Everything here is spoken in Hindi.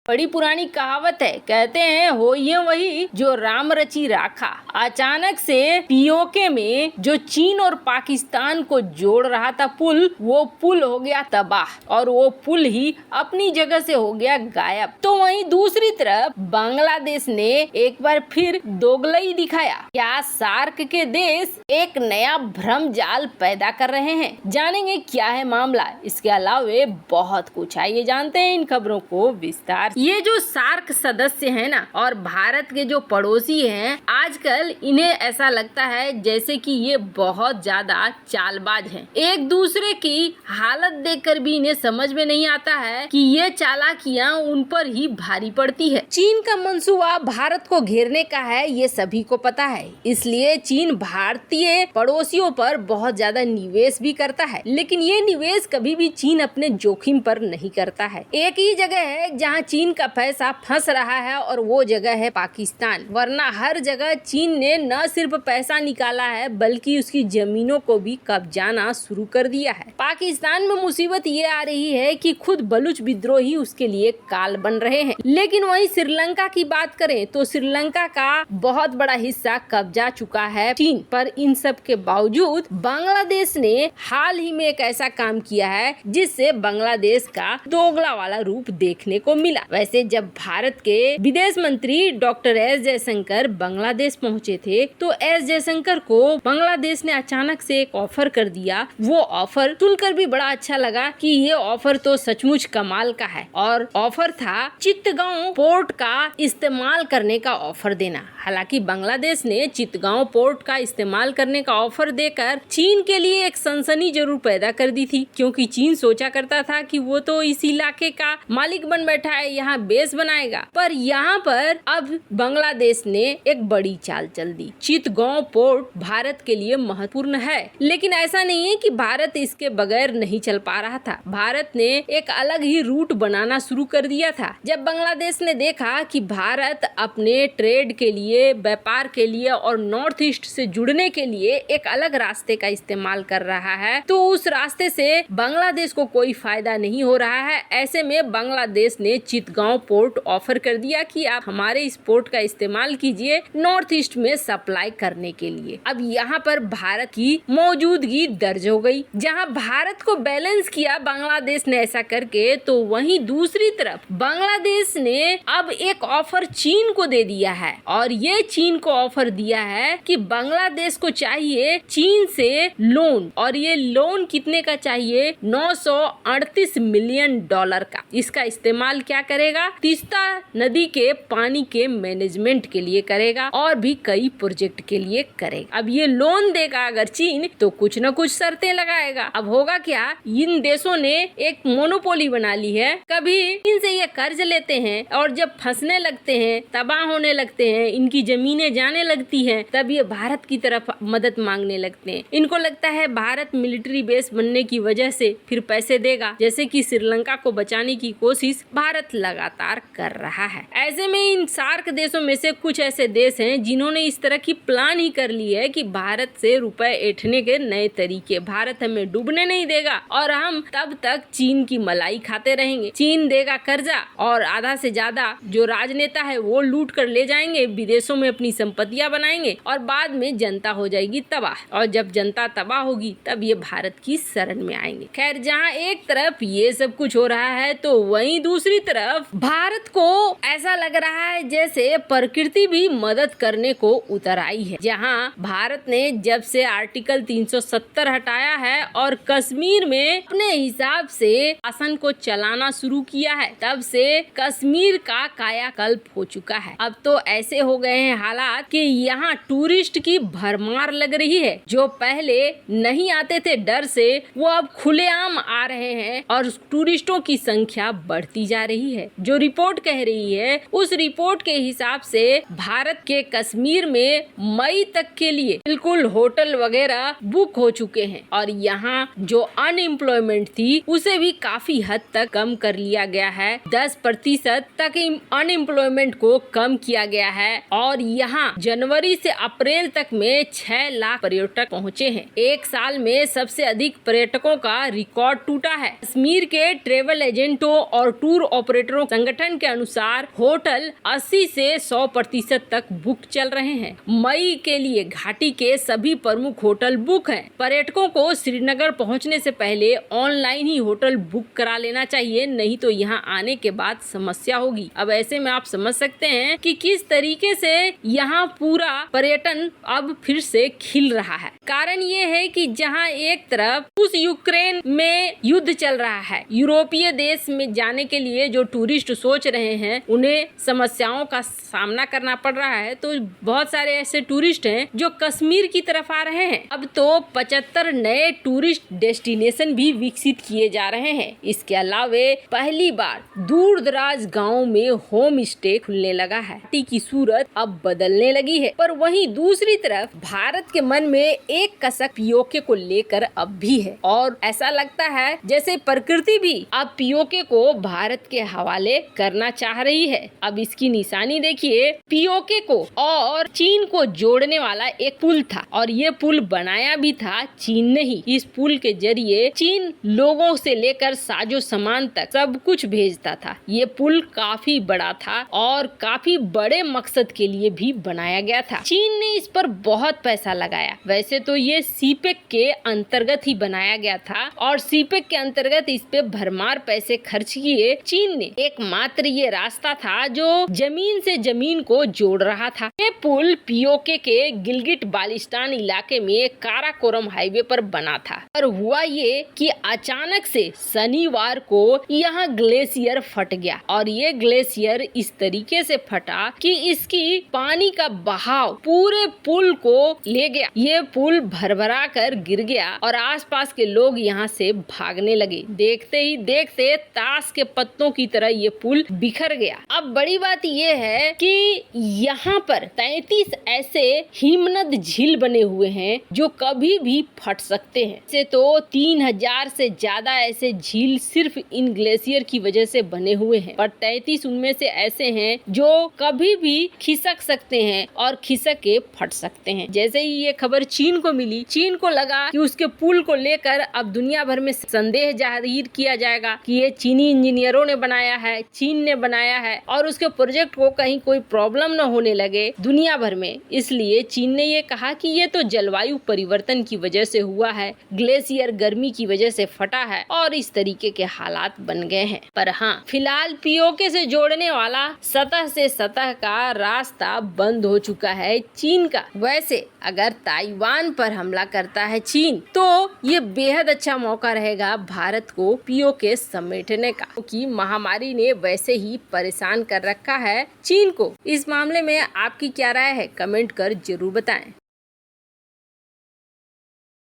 बड़ी पुरानी कहावत है, कहते हैं हो ये वही जो राम रची राखा। अचानक से पीओके में जो चीन और पाकिस्तान को जोड़ रहा था पुल, वो पुल हो गया तबाह और वो पुल ही अपनी जगह से हो गया गायब। तो वहीं दूसरी तरफ बांग्लादेश ने एक बार फिर दोगलई दिखाया। क्या सार्क के देश एक नया भ्रम जाल पैदा कर रहे हैं? जानेंगे क्या है मामला। इसके अलावा बहुत कुछ, आइए जानते हैं इन खबरों को विस्तार। ये जो सार्क सदस्य हैं ना और भारत के जो पड़ोसी हैं, आजकल इन्हें ऐसा लगता है जैसे कि ये बहुत ज्यादा चालबाज हैं। एक दूसरे की हालत देखकर भी इन्हें समझ में नहीं आता है कि ये चालाकियां उन पर ही भारी पड़ती है। चीन का मंसूबा भारत को घेरने का है, ये सभी को पता है। इसलिए चीन भारतीय पड़ोसियों पर बहुत ज्यादा निवेश भी करता है, लेकिन ये निवेश कभी भी चीन अपने जोखिम पर नहीं करता है। एक ही जगह है जहाँ चीन का पैसा फंस रहा है और वो जगह है पाकिस्तान। वरना हर जगह चीन ने न सिर्फ पैसा निकाला है बल्कि उसकी जमीनों को भी कब्जाना शुरू कर दिया है। पाकिस्तान में मुसीबत ये आ रही है कि खुद बलूच विद्रोही उसके लिए काल बन रहे हैं। लेकिन वहीं श्रीलंका की बात करें तो श्रीलंका का बहुत बड़ा हिस्सा कब्जा चुका है चीन पर। इन सब के बावजूद बांग्लादेश ने हाल ही में एक ऐसा काम किया है जिससे बांग्लादेश का दोगला वाला रूप देखने को मिला। वैसे जब भारत के विदेश मंत्री डॉक्टर एस जयशंकर बांग्लादेश पहुंचे थे तो एस जयशंकर को बांग्लादेश ने अचानक से एक ऑफर कर दिया। वो ऑफर सुनकर भी बड़ा अच्छा लगा कि ये ऑफर तो सचमुच कमाल का है और ऑफर था चित्तगांव पोर्ट का इस्तेमाल करने का ऑफर देना। हालांकि बांग्लादेश ने चित्तगांव पोर्ट का इस्तेमाल करने का ऑफर देकर चीन के लिए एक सनसनी जरूर पैदा कर दी थी, क्योंकि चीन सोचा करता था कि वो तो इस इलाके का मालिक बन बैठा है, यहाँ बेस बनाएगा। पर यहाँ पर अब बांग्लादेश ने एक बड़ी चाल चल दी। चित्तगांव पोर्ट भारत के लिए महत्वपूर्ण है, लेकिन ऐसा नहीं है कि भारत इसके बगैर नहीं चल पा रहा था। भारत ने एक अलग ही रूट बनाना शुरू कर दिया था। जब बांग्लादेश ने देखा कि भारत अपने ट्रेड के लिए, व्यापार के लिए और नॉर्थ ईस्ट से जुड़ने के लिए एक अलग रास्ते का इस्तेमाल कर रहा है, तो उस रास्ते से बांग्लादेश को कोई फायदा नहीं हो रहा है। ऐसे में बांग्लादेश ने चित्तगांव पोर्ट ऑफर कर दिया कि आप हमारे इस पोर्ट का इस्तेमाल कीजिए नॉर्थ ईस्ट में सप्लाई करने के लिए। अब यहाँ पर भारत की मौजूदगी दर्ज हो गई। जहाँ भारत को बैलेंस किया बांग्लादेश ने ऐसा करके, तो वहीं दूसरी तरफ बांग्लादेश ने अब एक ऑफर चीन को दे दिया है और ये चीन को ऑफर दिया है कि बांग्लादेश को चाहिए चीन से लोन, और ये लोन कितने का चाहिए? 938 मिलियन डॉलर का। इसका इस्तेमाल क्या करेगा? तीस्ता नदी के पानी के मैनेजमेंट के लिए करेगा और भी कई प्रोजेक्ट के लिए करेगा। अब ये लोन देगा अगर चीन, तो कुछ न कुछ शर्तें लगाएगा। अब होगा क्या, इन देशों ने एक मोनोपोली बना ली है। कभी इनसे ये कर्ज लेते हैं और जब फंसने लगते हैं, तबाह होने लगते हैं, इनकी जमीनें जाने लगती हैं, तब ये भारत की तरफ मदद मांगने लगते हैं। इनको लगता है भारत मिलिट्री बेस बनने की वजह से फिर पैसे देगा, जैसे कि श्रीलंका को बचाने की कोशिश भारत लगातार कर रहा है। ऐसे में इन सार्क देशों में से कुछ ऐसे देश हैं जिन्होंने इस तरह की प्लान ही कर ली है कि भारत से रुपए ऐंठने के नए तरीके, भारत हमें डूबने नहीं देगा और हम तब तक चीन की मलाई खाते रहेंगे। चीन देगा कर्जा और आधा से ज्यादा जो राजनेता है वो लूट कर ले जाएंगे, विदेशों में अपनी संपत्तियां बनाएंगे और बाद में जनता हो जाएगी तबाह। और जब जनता तबाह होगी तब ये भारत की शरण में आएंगे। खैर, जहाँ एक तरफ ये सब कुछ हो रहा है तो वहीं दूसरी तरफ भारत को ऐसा लग रहा है जैसे प्रकृति भी मदद करने को उतर आई है। जहाँ भारत ने जब से आर्टिकल 370 हटाया है और कश्मीर में अपने हिसाब से शासन को चलाना शुरू किया है, तब से कश्मीर का कायाकल्प हो चुका है। अब तो ऐसे हो गए हैं हालात कि यहाँ टूरिस्ट की भरमार लग रही है। जो पहले नहीं आते थे डर से, वो अब खुलेआम आ रहे हैं और टूरिस्टों की संख्या बढ़ती जा रही है। जो रिपोर्ट कह रही है, उस रिपोर्ट के हिसाब से भारत के कश्मीर में मई तक के लिए बिल्कुल होटल वगैरह बुक हो चुके हैं और यहाँ जो अनएम्प्लॉयमेंट थी उसे भी काफी हद तक कम कर लिया गया है। 10% तक अनएम्प्लॉयमेंट को कम किया गया है और यहाँ जनवरी से अप्रैल तक में 6 लाख पर्यटक पहुँचे हैं। एक साल में सबसे अधिक पर्यटकों का रिकॉर्ड टूटा है। कश्मीर के ट्रेवल एजेंटों और टूर ऑपरेटर ऑपरेटरों संगठन के अनुसार होटल 80 से 100% तक बुक चल रहे हैं। मई के लिए घाटी के सभी प्रमुख होटल बुक हैं। पर्यटकों को श्रीनगर पहुंचने से पहले ऑनलाइन ही होटल बुक करा लेना चाहिए, नहीं तो यहां आने के बाद समस्या होगी। अब ऐसे में आप समझ सकते हैं कि किस तरीके से यहां पूरा पर्यटन अब फिर से खिल रहा है। कारण ये है कि जहां एक तरफ उस यूक्रेन में युद्ध चल रहा है, यूरोपीय देश में जाने के लिए जो टूरिस्ट सोच रहे हैं उन्हें समस्याओं का सामना करना पड़ रहा है, तो बहुत सारे ऐसे टूरिस्ट हैं जो कश्मीर की तरफ आ रहे हैं। अब तो 75 नए टूरिस्ट डेस्टिनेशन भी विकसित किए जा रहे हैं। इसके अलावे पहली बार दूर दराज गाँव में होम स्टे खुलने लगा है। घाटी की सूरत अब बदलने लगी है। पर वहीं दूसरी तरफ भारत के मन में एक कसक पीओके को लेकर अब भी है और ऐसा लगता है जैसे प्रकृति भी अब पीओके को भारत के हवाले करना चाह रही है। अब इसकी निशानी देखिए, पीओके को और चीन को जोड़ने वाला एक पुल था और ये पुल बनाया भी था चीन ने ही। इस पुल के जरिए चीन लोगों से लेकर साजो सामान तक सब कुछ भेजता था। ये पुल काफी बड़ा था और काफी बड़े मकसद के लिए भी बनाया गया था। चीन ने इस पर बहुत पैसा लगाया। वैसे तो ये सीपेक के अंतर्गत ही बनाया गया था और सीपेक के अंतर्गत इस पे भरमार पैसे खर्च किए चीन ने। एकमात्र ये रास्ता था जो जमीन से जमीन को जोड़ रहा था। ये पुल पीओके के गिलगिट बाल्टिस्तान इलाके में काराकोरम हाईवे पर बना था। और हुआ ये कि अचानक से शनिवार को यहाँ ग्लेशियर फट गया और ये ग्लेशियर इस तरीके से फटा कि इसकी पानी का बहाव पूरे पुल को ले गया। ये पुल भरभरा कर गिर गया और आसपास के लोग यहाँ से भागने लगे। देखते ही देखते ताश के पत्तों की तरह ये पुल बिखर गया। अब बड़ी बात ये है कि यहाँ पर 33 ऐसे हिमनद झील बने हुए हैं जो कभी भी फट सकते हैं। से तो 3000 से ज्यादा ऐसे झील सिर्फ इन ग्लेशियर की वजह से बने हुए हैं, पर 33 उनमें से ऐसे हैं जो कभी भी खिसक सकते हैं और खिसक के फट सकते हैं। जैसे ही ये खबर चीन को मिली, चीन को लगा कि उसके पुल को लेकर अब दुनिया भर में संदेह जाहिर किया जाएगा कि ये चीनी इंजीनियरों ने बनाया है, चीन ने बनाया है और उसके प्रोजेक्ट को कहीं कोई प्रॉब्लम न होने लगे दुनिया भर में। इसलिए चीन ने ये कहा कि ये तो जलवायु परिवर्तन की वजह से हुआ है, ग्लेशियर गर्मी की वजह से फटा है और इस तरीके के हालात बन गए हैं। पर हाँ, फिलहाल पीओके से जोड़ने वाला सतह से सतह का रास्ता बंद हो चुका है चीन का। वैसे अगर ताइवान पर हमला करता है चीन तो ये बेहद अच्छा मौका रहेगा भारत को पीओके समेटने का, क्योंकि महामारी ने वैसे ही परेशान कर रखा है चीन को। इस मामले में आपकी क्या राय है, कमेंट कर जरूर बताएं।